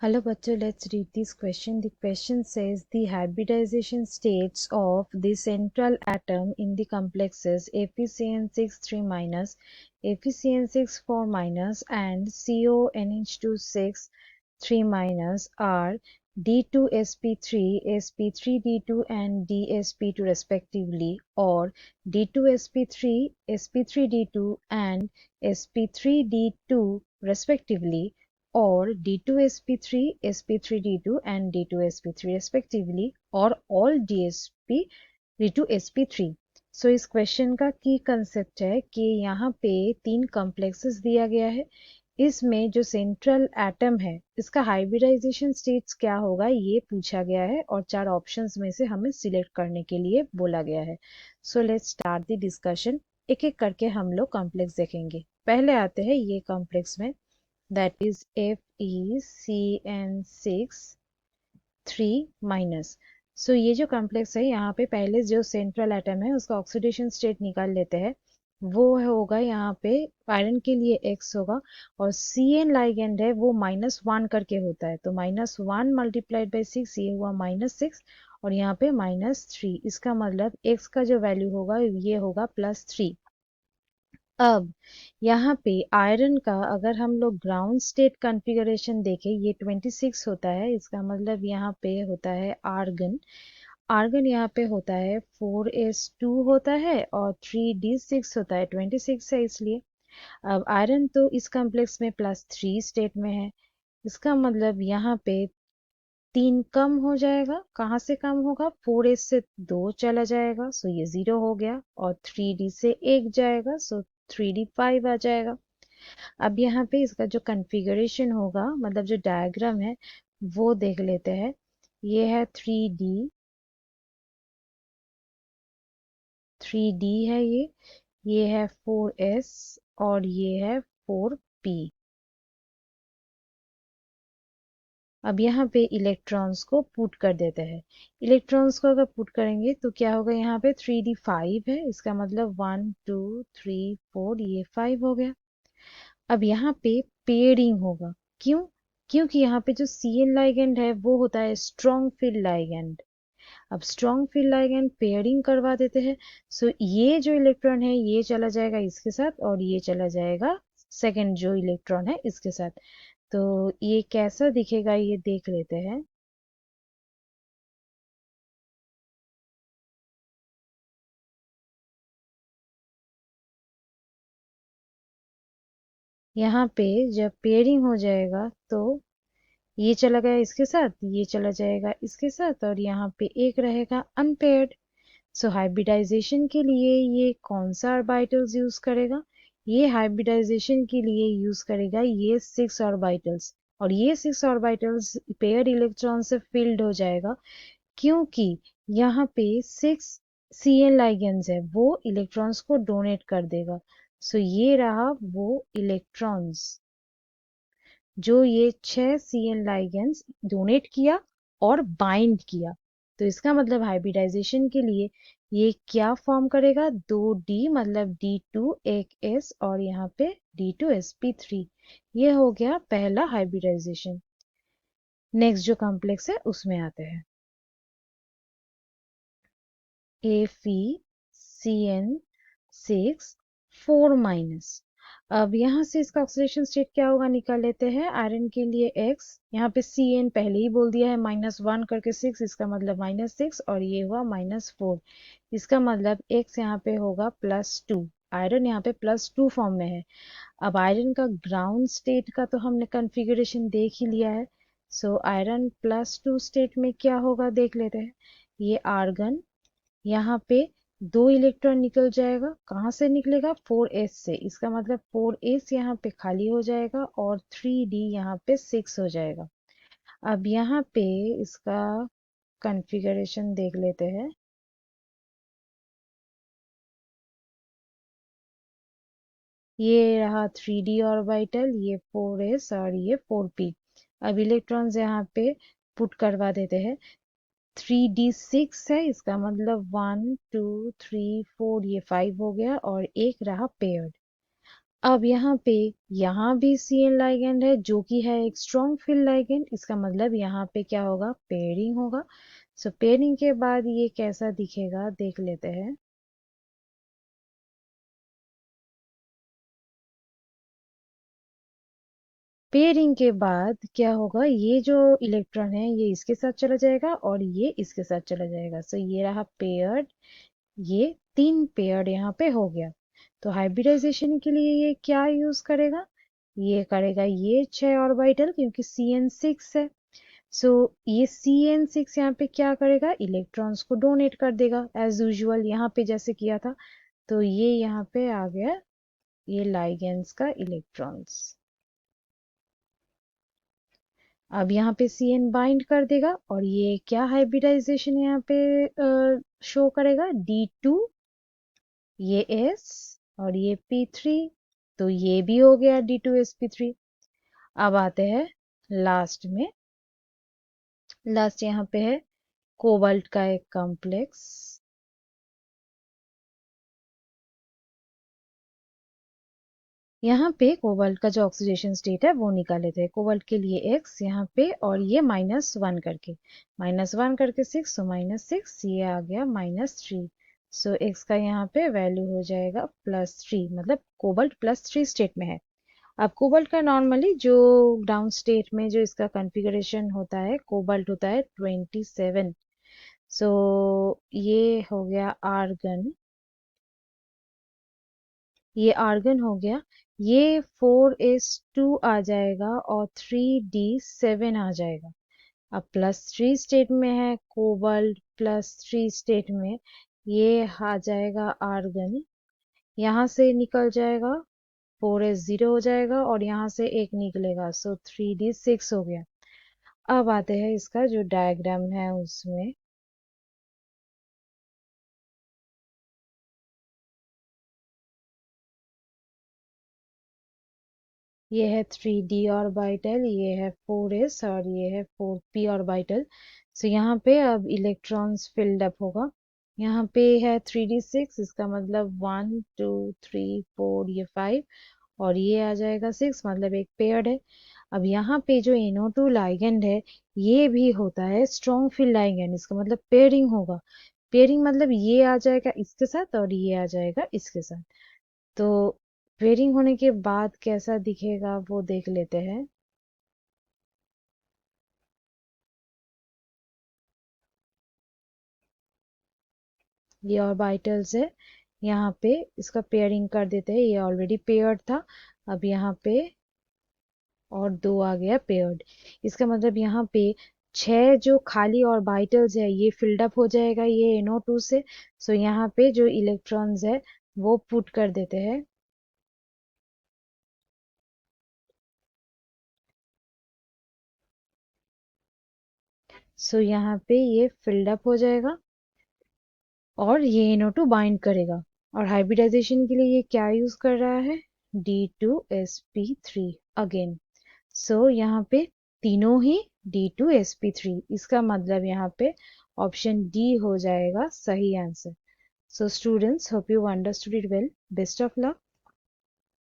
Hello, bachcho. Let's read this question. The question says the hybridization states of the central atom in the complexes FeCN6 3-, FeCN6 4-, and CONH2 6 3- are D2sp3, sp3d2, and dsp2 respectively, or D2sp3, sp3d2, and sp3d2 respectively, or D2sp3, sp3d2, and D2sp3 respectively, or all dsp2 sp3। सो इस question का की concept है कि यहाँ पे 3 complexes दिया गया है। इसमें जो सेंट्रल एटम है इसका हाइब्रिडाइजेशन स्टेट्स क्या होगा ये पूछा गया है और 4 ऑप्शंस में से हमें सिलेक्ट करने के लिए बोला गया है। So let's start the discussion. एक एक करके हम लोग कॉम्प्लेक्स देखेंगे। पहले आते हैं ये कॉम्प्लेक्स में, that is FeCN6 3-। सो ये जो कॉम्प्लेक्स है यहाँ पे पहले जो सेंट्रल एटम है उसका ऑक्सीडेशन स्टेट निकाल लेते हैं। वो होगा यहाँ पे आयरन के लिए X होगा और CN लाइगेंड है वो -1 करके होता है, तो -1 मल्टीप्लाइड बाई 6 ये हुआ -6 और यहाँ पे -3। इसका मतलब X का जो वैल्यू होगा ये होगा +3। अब यहाँ पे आयरन का अगर हम लोग ग्राउंड स्टेट कॉन्फ़िगरेशन देखें ये 26 होता है, इसका मतलब यहाँ पे होता है आर्गन। आर्गन यहाँ पे होता है 4s2 होता है और 3d6 होता है, 26 है इसलिए। अब आयरन तो इस कॉम्प्लेक्स में +3 स्टेट में है, इसका मतलब यहाँ पे 3 कम हो जाएगा। कहाँ से कम होगा? 4s से 2 चला जाएगा, सो ये 0 हो गया, और 3d से 1 जाएगा, सो 3d5 आ जाएगा। अब यहाँ पे इसका जो कॉन्फ़िगरेशन होगा, मतलब जो डायग्राम है वो देख लेते हैं। ये है 3d है, ये है 4s और ये है 4p। अब यहाँ पे इलेक्ट्रॉन्स को पुट कर देते हैं। इलेक्ट्रॉन्स को अगर पुट करेंगे तो क्या होगा? यहाँ पे 3d5 है, इसका मतलब 1 2 3 4 ये 5 हो गया। अब यहाँ पे पेयरिंग होगा। क्यों? क्योंकि यहाँ पे जो CN लाइगेंड है वो होता है स्ट्रॉन्ग फील्ड लाइगेंड। अब स्ट्रॉन्ग फील्ड लाइगेंड पेयरिंग करवा देते हैं, सो ये जो इलेक्ट्रॉन है ये चला जाएगा इसके साथ और ये चला जाएगा सेकंड जो इलेक्ट्रॉन है इसके साथ। तो ये कैसा दिखेगा ये देख लेते हैं। यहाँ पे जब पेयरिंग हो जाएगा तो ये चला गया इसके साथ, ये चला जाएगा इसके साथ, और यहाँ पे एक रहेगा अनपेयर्ड। सो हाइब्रिडाइजेशन के लिए ये कौन सा ऑर्बिटल्स यूज करेगा? ये हाइब्रिडाइजेशन के लिए यूज करेगा ये 6 ऑर्बिटल्स, और ये 6 ऑर्बिटल्स पेयर इलेक्ट्रॉन से फिल्ड हो जाएगा क्योंकि यहाँ पे 6 CN लाइगेंड्स है वो इलेक्ट्रॉन्स को डोनेट कर देगा। सो ये रहा वो इलेक्ट्रॉन्स जो ये 6 CN लाइगेंड्स डोनेट किया और बाइंड किया। तो इसका मतलब हाइब्रिडाइजेशन के लिए ये क्या फॉर्म करेगा? 2D मतलब D2 एक S और यहाँ पे D2sp3। ये हो गया पहला हाइब्रिडाइजेशन। नेक्स्ट जो कॉम्प्लेक्स है उसमें आते हैं। FeCN6 4-। अब यहाँ से इसका ऑक्सीडेशन स्टेट क्या होगा निकाल लेते हैं। आयरन के लिए X, यहाँ पे CN पहले ही बोल दिया है -1 करके 6, इसका मतलब -6 और ये हुआ -4। इसका मतलब X यहाँ पे होगा +2। आयरन यहाँ पे +2 फॉर्म में है। अब आयरन का ग्राउंड स्टेट का तो हमने कॉन्फ़िगरेशन देख ही लिया है। सो आयरन +2 स्टेट में क्या होगा देख लेते हैं। ये आर्गन, यहाँ पे 2 इलेक्ट्रॉन निकल जाएगा। कहाँ से निकलेगा? 4s से, इसका मतलब 4s यहाँ पे खाली हो जाएगा और 3d यहाँ पे 6 हो जाएगा। अब यहाँ पे इसका कॉन्फ़िगरेशन देख लेते हैं। ये रहा 3d ऑर्बिटल, ये 4s और ये 4p। अब इलेक्ट्रॉन्स यहाँ पे पुट करवा देते हैं। 3d6 है, इसका मतलब 1 2 3 4 ये 5 हो गया और एक रहा पेयर्ड। अब यहाँ भी सी एन लाइगेंड है जो कि है एक स्ट्रॉन्ग फील्ड लाइगेंड। इसका मतलब यहाँ पे क्या होगा, पेयरिंग होगा। सो पेयरिंग के बाद ये कैसा दिखेगा देख लेते हैं। पेयरिंग के बाद क्या होगा, ये जो इलेक्ट्रॉन है ये इसके साथ चला जाएगा और ये इसके साथ चला जाएगा। सो ये रहा पेयर्ड, ये 3 पेयर्ड यहाँ पे हो गया। तो हाइब्रिडाइजेशन के लिए ये क्या यूज करेगा, ये करेगा ये 6 ऑर्बिटल, क्योंकि CN6 है। सो ये CN6 यहाँ पे क्या करेगा, इलेक्ट्रॉन्स को डोनेट कर देगा एज यूजुअल यहाँ पे जैसे किया था। तो ये यहाँ पे आ गया ये लाइगेंड्स का इलेक्ट्रॉन्स। अब यहाँ पे CN बाइंड कर देगा और ये क्या हाइब्रिडाइजेशन यहाँ पे शो करेगा, D2, ये S और ये P3। तो ये भी हो गया D2sp3। अब आते हैं लास्ट में, लास्ट यहाँ पे है कोबाल्ट का एक कॉम्प्लेक्स। यहाँ पे कोबाल्ट का जो ऑक्सीडेशन स्टेट है वो निकाले थे। कोबाल्ट के लिए x यहाँ पे और ये -1 करके, -1 करके 6, सो -6, ये आ गया -3। सो x का यहाँ पे वैल्यू हो जाएगा +3, मतलब कोबाल्ट +3 स्टेट में है। अब कोबाल्ट का नॉर्मली जो ग्राउंड स्टेट में जो इसका कॉन्फ़िगरेशन होता है, कोबाल्ट होता है 27। सो ये हो गया आर्गन, ये आर्गन हो गया। ये 4s2 आ जाएगा और 3d7 आ जाएगा। अब +3 स्टेट में है कोबाल्ट, +3 स्टेट में ये आ जाएगा आर्गन। यहाँ से निकल जाएगा 4s0 हो जाएगा और यहाँ से एक निकलेगा, सो 3d6 हो गया। अब आते हैं इसका जो डायग्राम है उसमें। ये है 3d ऑर्बिटल, ये है 4s और ये है 4p ऑर्बिटल। सो यहाँ पे अब इलेक्ट्रॉन्स फिल्ड अप होगा। यहाँ पे है 3d6, इसका मतलब 1 2 3 4, ये 5 और ये आ जाएगा 6, मतलब एक पेयर्ड है। अब यहाँ पे जो NO2 लाइगेंड है ये भी होता है स्ट्रॉन्ग फील्ड लाइगेंड। इसका मतलब पेयरिंग होगा। पेयरिंग मतलब ये आ जाएगा इसके साथ और ये आ जाएगा इसके साथ। तो पेयरिंग होने के बाद कैसा दिखेगा वो देख लेते हैं। ये ऑर्बिटल्स है, यहाँ पे इसका पेयरिंग कर देते हैं। ये ऑलरेडी पेयर्ड था, अब यहाँ पे और 2 आ गया पेयर्ड। इसका मतलब यहाँ पे 6 जो खाली ऑर्बिटल्स है ये फिल्ड अप हो जाएगा ये NO2 से। सो यहाँ पे जो इलेक्ट्रॉन्स है वो पुट कर देते हैं। सो यहाँ पे ये फिल्ड अप हो जाएगा और ये NO2 बाइंड करेगा। और हाइब्रिडाइजेशन के लिए ये क्या यूज कर रहा है, D2sp3 अगेन। सो यहाँ पे तीनों ही D2sp3, इसका मतलब यहाँ पे ऑप्शन डी हो जाएगा सही answer. So students, hope you understood it well. Best of luck.